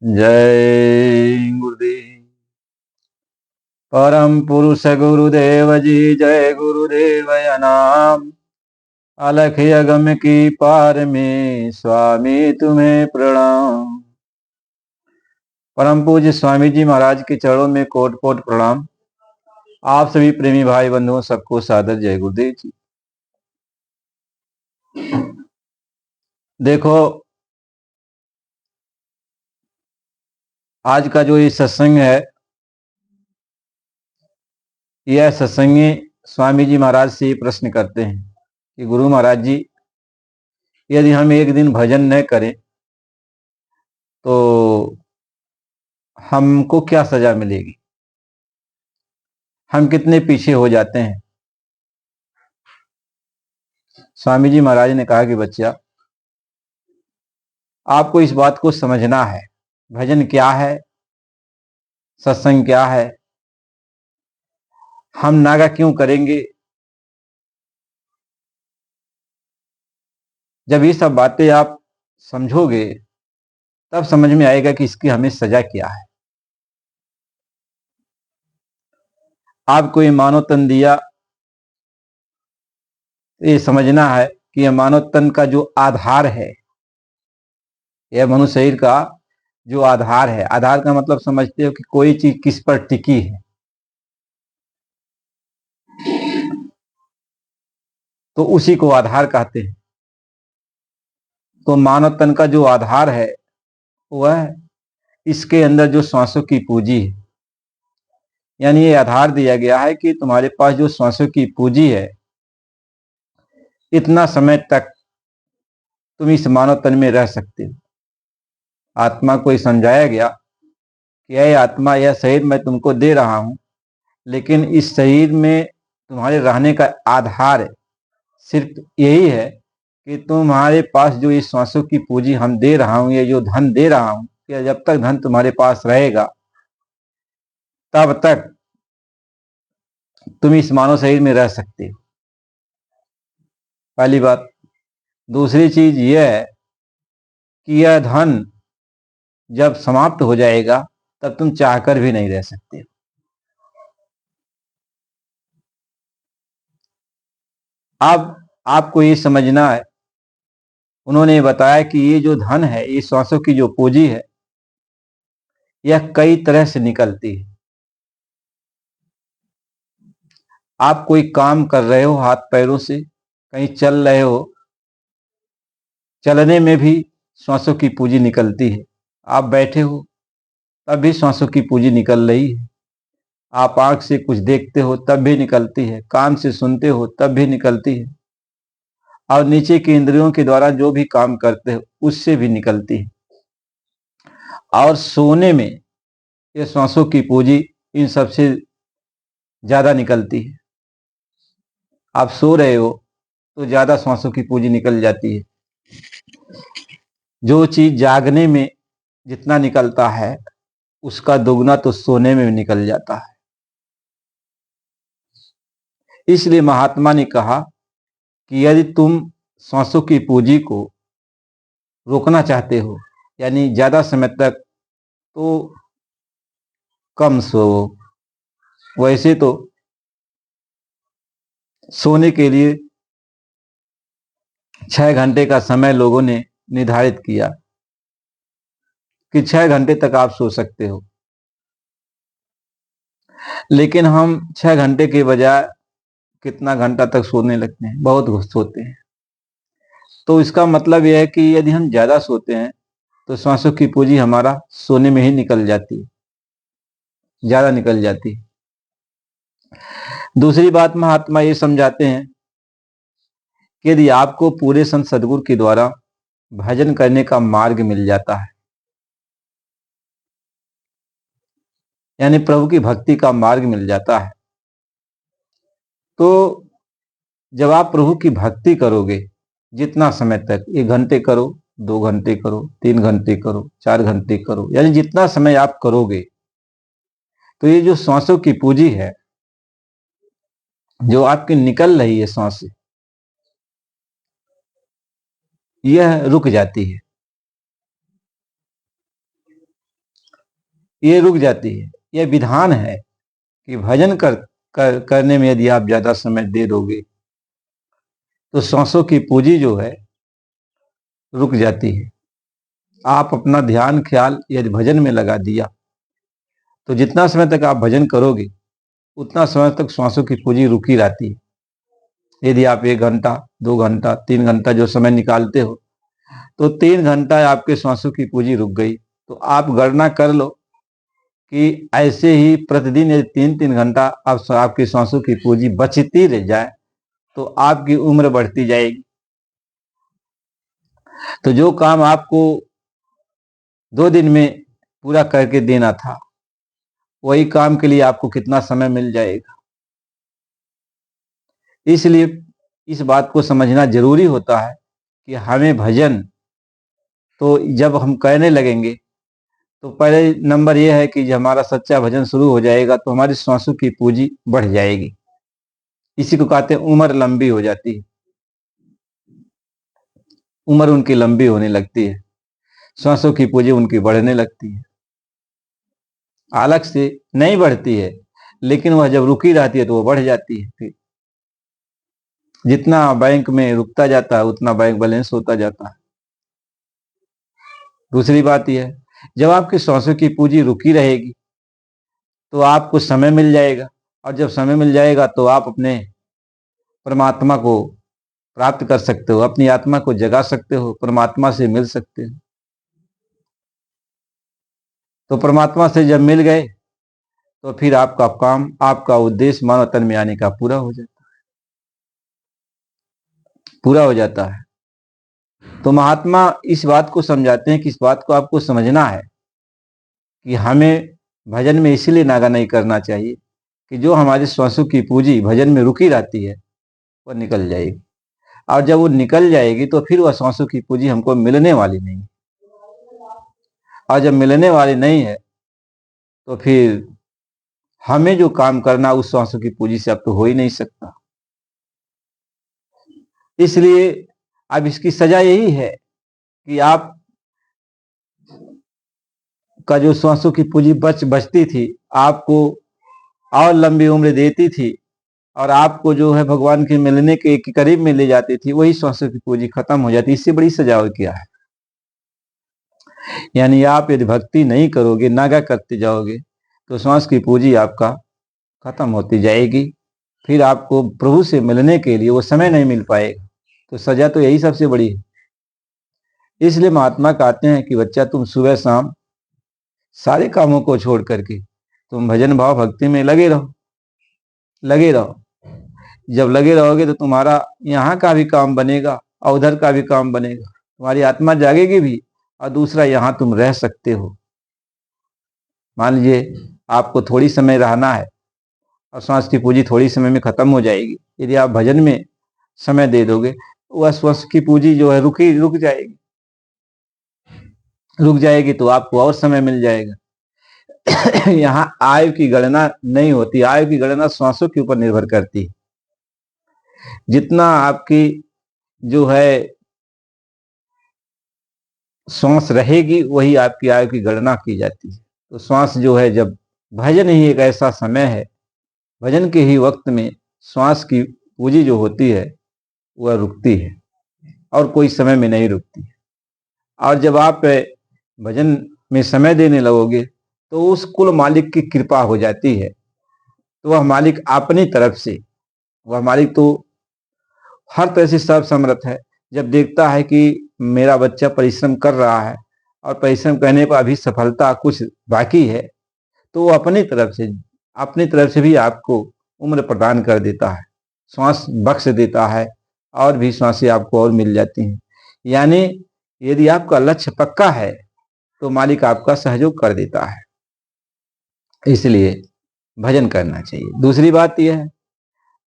जय गुरुदेव। परम पुरुष गुरुदेव जी, जय गुरुदेव नाम। अलख अगम की पार में स्वामी तुम्हें प्रणाम। परम पूज्य स्वामी जी महाराज के चरणों में कोट कोट प्रणाम। आप सभी प्रेमी भाई बंधुओं सबको सादर जय गुरुदेव जी। देखो, आज का जो ये सत्संग है, यह सत्संगी स्वामी जी महाराज से प्रश्न करते हैं कि गुरु महाराज जी, यदि हम एक दिन भजन न करें तो हमको क्या सजा मिलेगी, हम कितने पीछे हो जाते हैं। स्वामी जी महाराज ने कहा कि बच्चा, आपको इस बात को समझना है, भजन क्या है, सत्संग क्या है, हम नागा क्यों करेंगे। जब ये सब बातें आप समझोगे तब समझ में आएगा कि इसकी हमें सजा क्या है। आपको ये मानव तन दिया, ये समझना है कि यह मानव तन का जो आधार है, यह मनुष्य शरीर का जो आधार है, आधार का मतलब समझते हो कि कोई चीज किस पर टिकी है, तो उसी को आधार कहते हैं। तो मानव तन का जो आधार है वह इसके अंदर जो श्वासों की पूंजी है, यानी ये आधार दिया गया है कि तुम्हारे पास जो श्वासों की पूंजी है, इतना समय तक तुम इस मानव तन में रह सकते हो। आत्मा को ये समझाया गया कि यह आत्मा, यह शरीर मैं तुमको दे रहा हूं, लेकिन इस शरीर में तुम्हारे रहने का आधार सिर्फ यही है कि तुम्हारे पास जो इस श्वासों की पूंजी हम दे रहा हूं, ये जो धन दे रहा हूं, या जब तक धन तुम्हारे पास रहेगा तब तक तुम इस मानव शरीर में रह सकते हो। पहली बात। दूसरी चीज यह है कि यह धन जब समाप्त हो जाएगा तब तुम चाहकर भी नहीं रह सकते। अब आपको ये समझना है, उन्होंने बताया कि ये जो धन है, ये श्वासों की जो पूंजी है, यह कई तरह से निकलती है। आप कोई काम कर रहे हो हाथ पैरों से, कहीं चल रहे हो, चलने में भी श्वासों की पूंजी निकलती है। आप बैठे हो तब भी श्वासों की पूंजी निकल रही है। आप आंख से कुछ देखते हो तब भी निकलती है, कान से सुनते हो तब भी निकलती है, और नीचे की इंद्रियों के द्वारा जो भी काम करते हो उससे भी निकलती है। और सोने में ये श्वासों की पूंजी इन सबसे ज्यादा निकलती है। आप सो रहे हो तो ज्यादा श्वासों की पूंजी निकल जाती है। जो चीज जागने में जितना निकलता है उसका दोगुना तो सोने में निकल जाता है। इसलिए महात्मा ने कहा कि यदि तुम श्वासों की पूंजी को रोकना चाहते हो, यानी ज्यादा समय तक, तो कम सो। वैसे तो सोने के लिए 6 घंटे का समय लोगों ने निर्धारित किया कि 6 घंटे तक आप सो सकते हो, लेकिन हम 6 घंटे के बजाय कितना घंटा तक सोने लगते हैं, बहुत सोते हैं। तो इसका मतलब यह है कि यदि हम ज्यादा सोते हैं तो श्वासों की पूंजी हमारा सोने में ही निकल जाती है, ज्यादा निकल जाती है। दूसरी बात महात्मा ये समझाते हैं कि यदि आपको पूरे संत सदगुरु के द्वारा भजन करने का मार्ग मिल जाता है, यानी प्रभु की भक्ति का मार्ग मिल जाता है, तो जब आप प्रभु की भक्ति करोगे, जितना समय तक, 1 घंटे करो, 2 घंटे करो, 3 घंटे करो, 4 घंटे करो, यानी जितना समय आप करोगे, तो ये जो श्वासों की पूंजी है जो आपकी निकल रही है श्वास से, यह रुक जाती है। ये रुक जाती है। यह विधान है कि भजन करने में यदि आप ज्यादा समय दे दोगे तो सांसों की पूंजी जो है रुक जाती है। आप अपना ध्यान ख्याल यदि भजन में लगा दिया तो जितना समय तक आप भजन करोगे उतना समय तक श्वासों की पूंजी रुकी रहती है। यदि आप 1 घंटा 2 घंटा 3 घंटा जो समय निकालते हो तो 3 घंटा आपके श्वासों की पूंजी रुक गई, तो आप गणना कर लो कि ऐसे ही प्रतिदिन यदि 3-3 घंटा आपकी श्वासों की पूंजी बचती रह जाए तो आपकी उम्र बढ़ती जाएगी। तो जो काम आपको 2 दिन में पूरा करके देना था वही काम के लिए आपको कितना समय मिल जाएगा। इसलिए इस बात को समझना जरूरी होता है कि हमें भजन तो जब हम करने लगेंगे तो पहले नंबर यह है कि जब हमारा सच्चा भजन शुरू हो जाएगा तो हमारी श्वासों की पूंजी बढ़ जाएगी। इसी को कहते हैं उम्र लंबी हो जाती है, उम्र उनकी लंबी होने लगती है, श्वासों की पूंजी उनकी बढ़ने लगती है। अलग से नहीं बढ़ती है लेकिन वह जब रुकी रहती है तो वह बढ़ जाती है। फिर जितना बैंक में रुकता जाता है उतना बैंक बैलेंस होता जाता है। दूसरी बात यह है, जब आपकी श्वासों की पूंजी रुकी रहेगी तो आपको समय मिल जाएगा, और जब समय मिल जाएगा तो आप अपने परमात्मा को प्राप्त कर सकते हो, अपनी आत्मा को जगा सकते हो, परमात्मा से मिल सकते हो। तो परमात्मा से जब मिल गए तो फिर आपका काम, आपका उद्देश्य मानव तन में आने का पूरा हो जाता है। तो महात्मा इस बात को समझाते हैं कि इस बात को आपको समझना है कि हमें भजन में इसलिए नागा नहीं करना चाहिए कि जो हमारे श्वासों की पूंजी भजन में रुकी रहती है वह निकल जाएगी, और जब वो निकल जाएगी तो फिर वह श्वासों की पूंजी हमको मिलने वाली नहीं, और जब मिलने वाली नहीं है तो फिर हमें जो काम करना उस श्वासों की पूंजी से अब तो हो ही नहीं सकता। इसलिए अब इसकी सजा यही है कि आप का जो श्वासों की पूंजी बचती थी आपको और लंबी उम्र देती थी और आपको जो है भगवान के मिलने के करीब में ले जाती थी, वही श्वासों की पूंजी खत्म हो जाती। इससे बड़ी सजा और क्या है। यानी आप यदि भक्ति नहीं करोगे, नागा करते जाओगे तो श्वास की पूंजी आपका खत्म होती जाएगी, फिर आपको प्रभु से मिलने के लिए वो समय नहीं मिल पाएगा। तो सजा तो यही सबसे बड़ी है। इसलिए महात्मा कहते हैं कि बच्चा तुम सुबह शाम सारे कामों को छोड़ करके तुम भजन भाव भक्ति में लगे रहो। जब लगे रहोगे तो तुम्हारा यहाँ का भी काम बनेगा और उधर का भी काम बनेगा, तुम्हारी आत्मा जागेगी भी, और दूसरा यहाँ तुम रह सकते हो। मान लीजिए आपको थोड़ी समय रहना है और श्वास की पूंजी थोड़ी समय में खत्म हो जाएगी, यदि आप भजन में समय दे दोगे वह श्वास की पूंजी जो है रुक जाएगी तो आपको और समय मिल जाएगा। यहाँ आयु की गणना नहीं होती, आयु की गणना श्वासों के ऊपर निर्भर करती है। जितना आपकी जो है श्वास रहेगी वही आपकी आयु की गणना की जाती है। तो श्वास जो है, जब भजन ही एक ऐसा समय है, भजन के ही वक्त में श्वास की पूंजी जो होती है वह रुकती है और कोई समय में नहीं रुकती है। और जब आप भजन में समय देने लगोगे तो उस कुल मालिक की कृपा हो जाती है। तो वह मालिक अपनी तरफ से, वह मालिक तो हर तरह से सर्व समर्थ है। जब देखता है कि मेरा बच्चा परिश्रम कर रहा है और परिश्रम करने पर अभी सफलता कुछ बाकी है, तो वो अपनी तरफ से भी आपको उम्र प्रदान कर देता है, श्वास बख्श देता है, और भी श्वासें आपको और मिल जाती हैं। यानी यदि आपका लक्ष्य पक्का है तो मालिक आपका सहयोग कर देता है। इसलिए भजन करना चाहिए। दूसरी बात यह है,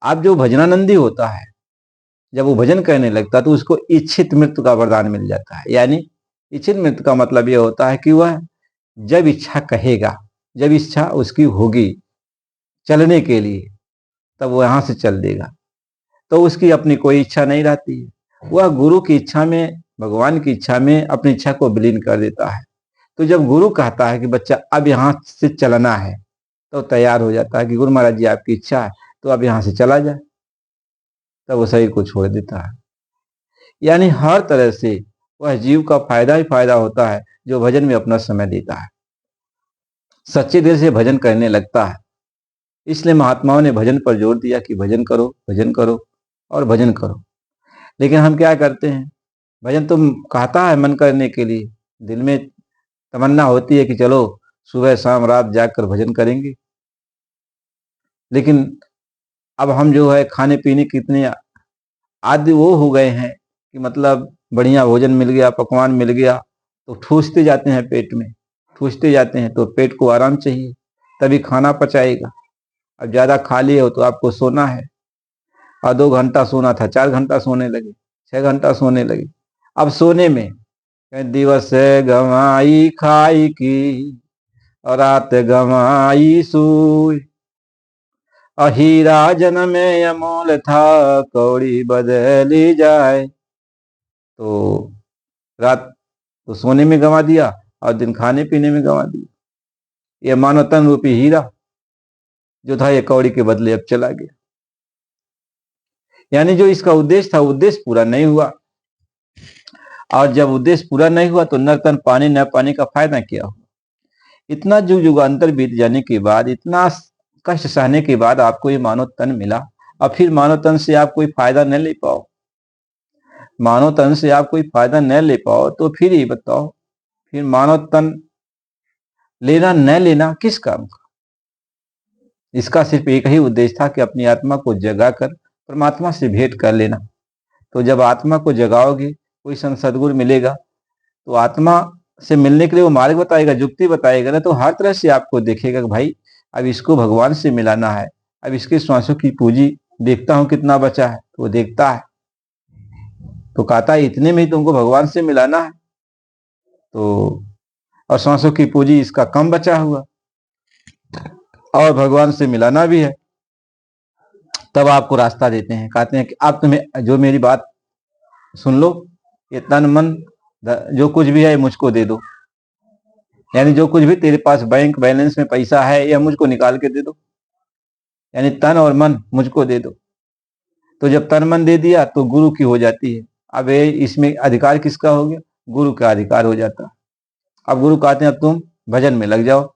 आप जो भजनानंदी होता है जब वो भजन करने लगता तो उसको इच्छित मृत्यु का वरदान मिल जाता है। यानी इच्छित मृत्यु का मतलब यह होता है कि वह जब इच्छा कहेगा, जब इच्छा उसकी होगी चलने के लिए, तब वो यहां से चल देगा। तो उसकी अपनी कोई इच्छा नहीं रहती है, वह गुरु की इच्छा में, भगवान की इच्छा में अपनी इच्छा को विलीन कर देता है। तो जब गुरु कहता है कि बच्चा अब यहाँ से चलना है, तो तैयार हो जाता है कि गुरु महाराज जी आपकी इच्छा है तो अब यहाँ से चला जाए, तब वो शरीर को छोड़ देता है। यानी हर तरह से वह जीव का फायदा ही फायदा होता है जो भजन में अपना समय देता है, सच्चे दिल से भजन करने लगता है। इसलिए महात्माओं ने भजन पर जोर दिया कि भजन करो और भजन करो। लेकिन हम क्या करते हैं, भजन तो कहता है मन करने के लिए, दिल में तमन्ना होती है कि चलो सुबह शाम रात जाकर भजन करेंगे, लेकिन अब हम जो है खाने पीने के इतने आदि वो हो गए हैं कि मतलब बढ़िया भोजन मिल गया, पकवान मिल गया तो ठूसते जाते हैं पेट में, ठूसते जाते हैं। तो पेट को आराम चाहिए तभी खाना पचाएगा। अब ज्यादा खा लिए हो तो आपको सोना है, और 2 घंटा सोना था 4 घंटा सोने लगे, 6 घंटा सोने लगे। अब सोने में दिवस गवाई खाई की और रात गवाई सोई, और हीरा जन्म में अमोल था कौड़ी बदली जाए। तो रात तो सोने में गंवा दिया और दिन खाने पीने में गंवा दिया। ये मानव तन रूपी हीरा जो था ये कौड़ी के बदले अब चला गया। यानी जो इसका उद्देश्य था उद्देश्य पूरा नहीं हुआ, और जब उद्देश्य पूरा नहीं हुआ तो न तन पाने न पाने का फायदा क्या हुआ। इतना युगांतर बीत जाने के बाद, इतना कष्ट सहने के बाद आपको ये मानव तन मिला, और फिर मानव तन से आप कोई फायदा न ले पाओ, मानव तन से आप कोई फायदा न ले पाओ तो फिर ये बताओ, फिर मानव तन लेना न लेना किस काम का। इसका सिर्फ एक ही उद्देश्य था कि अपनी आत्मा को जगाकर परमात्मा से भेंट कर लेना। तो जब आत्मा को जगाओगे, कोई संत सदगुरु मिलेगा तो आत्मा से मिलने के लिए वो मार्ग बताएगा, युक्ति बताएगा ना, तो हर तरह से आपको देखेगा कि भाई अब इसको भगवान से मिलाना है, अब इसके श्वासों की पूंजी देखता हूं कितना बचा है। तो वो देखता है तो कहता है इतने में ही तुमको भगवान से मिलाना है, तो और श्वासों की पूंजी इसका कम बचा हुआ और भगवान से मिलाना भी है, तब आपको रास्ता देते हैं, कहते हैं कि आप तुम्हें जो मेरी बात सुन लो, ये तन मन जो कुछ भी है मुझको दे दो। यानी जो कुछ भी तेरे पास बैंक बैलेंस में पैसा है यह मुझको निकाल के दे दो, यानी तन और मन मुझको दे दो। तो जब तन मन दे दिया तो गुरु की हो जाती है। अब ये इसमें अधिकार किसका हो गया, गुरु का अधिकार हो जाता है। अब गुरु कहते हैं अब तुम भजन में लग जाओ,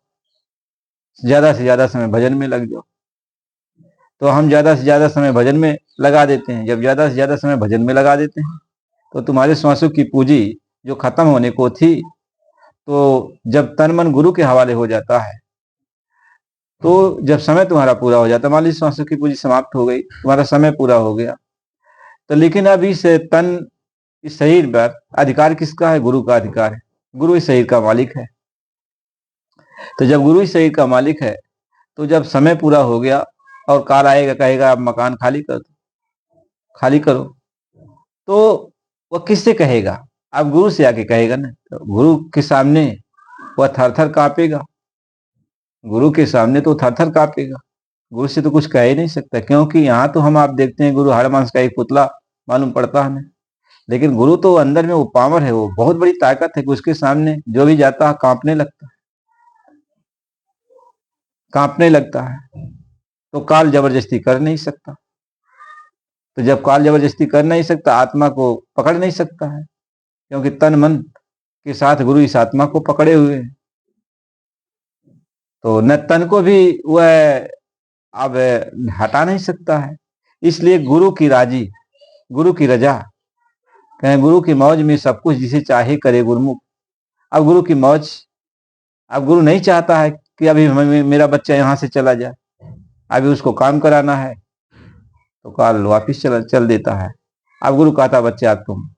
ज्यादा से ज्यादा समय भजन में लग जाओ। तो हम ज्यादा से ज्यादा समय भजन में लगा देते हैं। जब ज्यादा से ज्यादा समय भजन में लगा देते हैं तो तुम्हारे श्वासों की पूंजी जो खत्म होने को थी, तो जब तन मन गुरु के हवाले हो जाता है, तो जब समय तुम्हारा पूरा हो जाता है, मान लीजिए श्वासों की पूंजी समाप्त हो गई, तुम्हारा समय पूरा हो गया, तो लेकिन अब इस तन इस शरीर पर अधिकार किसका है, गुरु का अधिकार है। गुरु इस शरीर का मालिक है। तो जब गुरु इस शरीर का मालिक है तो जब समय पूरा हो गया और काल आएगा कहेगा आप मकान खाली कर दो, खाली करो, तो वह किससे कहेगा, आप गुरु से आके कहेगा ना। तो गुरु के सामने वह थर थर कांपेगा, गुरु के सामने तो थर थर कांपेगा, गुरु से तो कुछ कह ही नहीं सकता। क्योंकि यहाँ तो हम आप देखते हैं गुरु हर मांस का एक पुतला मालूम पड़ता है हमें, लेकिन गुरु तो अंदर में वो पावर है, वो बहुत बड़ी ताकत है कि उसके सामने जो भी जाता है कांपने लगता है, कांपने लगता है। तो काल जबरदस्ती कर नहीं सकता। तो जब काल जबरदस्ती कर नहीं सकता, आत्मा को पकड़ नहीं सकता है, क्योंकि तन मन के साथ गुरु इस आत्मा को पकड़े हुए हैं। तो न तन को भी वह अब हटा नहीं सकता है। इसलिए गुरु की राजी, गुरु की रजा, कहें गुरु की मौज में सब कुछ जिसे चाहे करे गुरुमुख। अब गुरु की मौज, अब गुरु नहीं चाहता है कि अभी मेरा बच्चा यहाँ से चला जाए, अभी उसको काम कराना है, तो काल वापिस चल देता है। अब गुरु कहता बच्चे आप तुम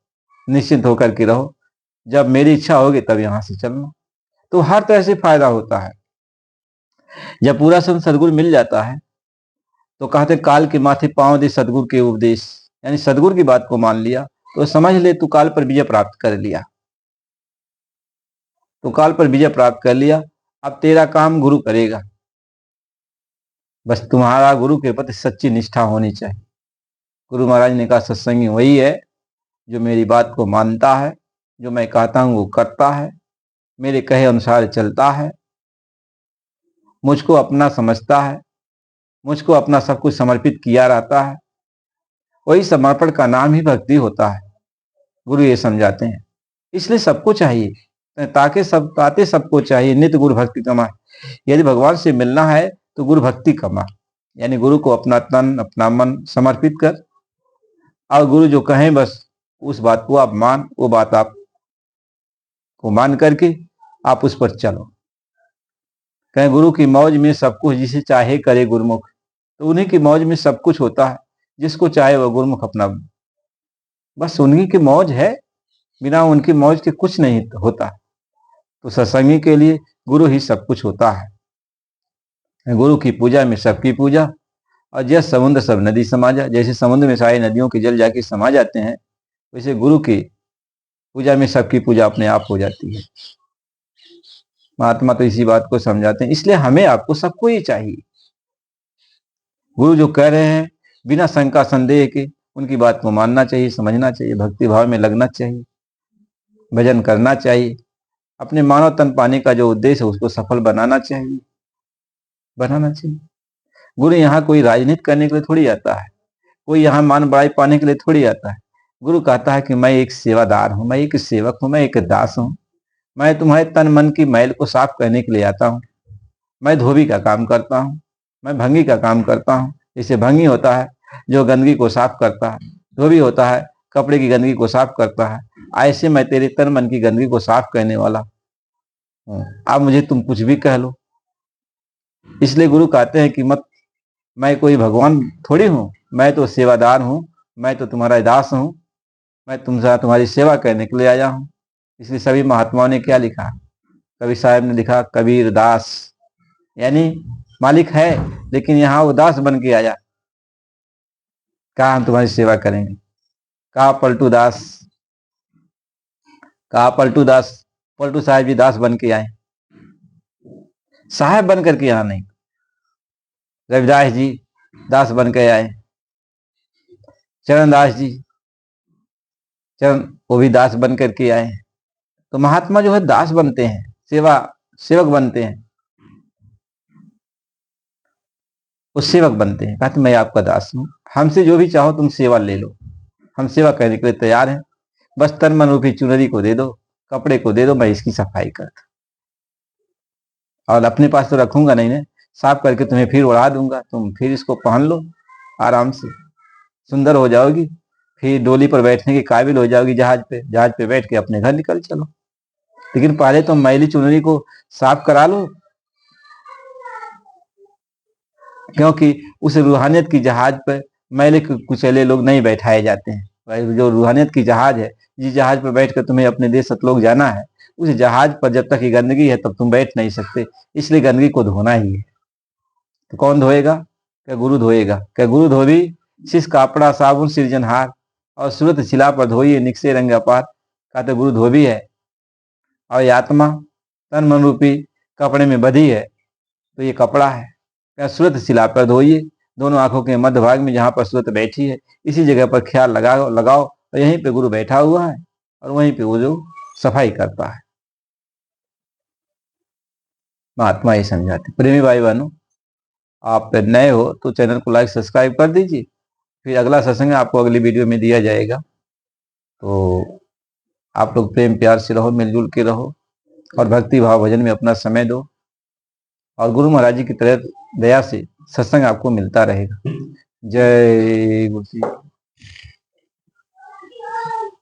निश्चिंत होकर के रहो, जब मेरी इच्छा होगी तब यहाँ से चलना। तो हर तरह से फायदा होता है। जब पूरा संत सदगुरु मिल जाता है तो कहते काल के माथे पांव दे सदगुरु के उपदेश, यानी सदगुरु की बात को मान लिया तो समझ ले तू काल पर विजय प्राप्त कर लिया, तो काल पर विजय प्राप्त कर लिया। अब तेरा काम गुरु करेगा, बस तुम्हारा गुरु के प्रति सच्ची निष्ठा होनी चाहिए। गुरु महाराज ने कहा सत्संगी वही है जो मेरी बात को मानता है, जो मैं कहता हूं वो करता है, मेरे कहे अनुसार चलता है, मुझको अपना समझता है, मुझको अपना सब कुछ समर्पित किया रहता है, वही समर्पण का नाम ही भक्ति होता है। गुरु ये समझाते हैं। इसलिए सबको चाहिए, ताते सबको चाहिए नित्य गुरु भक्ति कमा। यदि भगवान से मिलना है तो गुरु भक्ति कमा, यानी गुरु को अपना तन अपना मन समर्पित कर, और गुरु जो कहें बस उस बात को आप मान, वो बात आप को मान करके आप उस पर चलो। कहें गुरु की मौज में सब कुछ जिसे चाहे करे गुरुमुख, तो उन्हीं की मौज में सब कुछ होता है, जिसको चाहे वह गुरुमुख अपना, बस उन्हीं की मौज है, बिना उनकी मौज के कुछ नहीं होता। तो सत्संगी के लिए गुरु ही सब कुछ होता है। गुरु की पूजा में सबकी पूजा, और जैसे समुद्र सब नदी समा जा, जैसे समुद्र में सारी नदियों के जल जाके समा जाते हैं, वैसे गुरु की पूजा में सबकी पूजा अपने आप हो जाती है। महात्मा तो इसी बात को समझाते हैं। इसलिए हमें आपको सबको ही चाहिए। गुरु जो कह रहे हैं बिना शंका संदेह के उनकी बात को मानना चाहिए, समझना चाहिए, भक्ति भाव में लगना चाहिए, भजन करना चाहिए, अपने मानव तन पाने का जो उद्देश्य है उसको सफल बनाना चाहिए। गुरु यहाँ कोई राजनीति करने के लिए थोड़ी आता है, कोई यहाँ मान बढ़ाई पाने के लिए थोड़ी आता है। गुरु कहता है कि मैं एक सेवादार हूं, मैं एक सेवक हूं, मैं एक दास हूं, मैं तुम्हारे तन मन की मैल को साफ करने के लिए आता हूं। मैं धोबी का काम करता हूं, मैं भंगी का काम करता हूं। जैसे भंगी होता है जो गंदगी को साफ करता है, धोबी होता है कपड़े की गंदगी को साफ करता है, ऐसे मैं तेरे तन मन की गंदगी को साफ करने वाला हूं। अब मुझे तुम कुछ भी कह लो। इसलिए गुरु कहते हैं कि मत, मैं कोई भगवान थोड़ी हूं, मैं तो सेवादार हूं, मैं तो तुम्हारा दास हूं, मैं तुमसे तुम्हारी सेवा करने के लिए आया हूं। इसलिए सभी महात्माओं ने क्या लिखा, कबीर साहब ने लिखा कबीर दास, यानी मालिक है लेकिन यहाँ वो दास बन के आया। कहा हम तुम्हारी सेवा करेंगे। कहा पलटू दास, कहा पलटू दास, पलटू साहब भी दास बन के आए, साहब बन करके यहाँ नहीं। रविदास जी दास बन के आए, चरणदास जी चरण वो भी दास बन करके आए। तो महात्मा जो है दास बनते हैं, सेवक बनते हैं, वो सेवक बनते हैं। कहते मैं आपका दास हूं, हमसे जो भी चाहो तुम सेवा ले लो, हम सेवा करने के लिए तैयार हैं। बस तन मन रूपी चुनरी को दे दो, कपड़े को दे दो, मैं इसकी सफाई कर दूं, और अपने पास तो रखूंगा नहीं ना, साफ करके तुम्हें फिर उड़ा दूंगा, तुम फिर इसको पहन लो, आराम से सुंदर हो जाओगी, फिर डोली पर बैठने के काबिल हो जाओगी, जहाज पे बैठ के अपने घर निकल चलो। लेकिन पहले तो मैली चुनरी को साफ करा लो, क्योंकि उस रूहानियत की जहाज पर मैले कुचले लोग नहीं बैठाए जाते हैं। जो रूहानियत की जहाज है, जिस जहाज पर बैठकर तुम्हें अपने देश सतलोक जाना है, उस जहाज पर जब तक ये गंदगी है तब तुम बैठ नहीं सकते। इसलिए गंदगी को धोना ही है। तो कौन धोएगा? क्या गुरु धोएगा? क्या गुरु धोबी शिष कापड़ा साबुन सृजनहार, और सूरत शिला पर धोइए निकसे रंग अपार। कहते गुरु धोबी है, और ये आत्मा तन मन रूपी कपड़े में बधी है, तो ये कपड़ा है। क्या सूरत शिला पर धोइए, दोनों आंखों के मध्य भाग में जहां पर सूरत बैठी है, इसी जगह पर ख्याल लगाओ, और यहीं पे गुरु बैठा हुआ है, और वहीं पे वो जो सफाई करता है। महात्मा ये समझाते। प्रेमी भाई बहनों, आप नए हो तो चैनल को लाइक सब्सक्राइब कर दीजिए। फिर अगला सत्संग आपको अगली वीडियो में दिया जाएगा। तो आप लोग प्रेम प्यार से रहो, मिलजुल के रहो, और भक्ति भाव भजन में अपना समय दो, और गुरु महाराज जी की तरह दया से सत्संग आपको मिलता रहेगा। जय गुरु।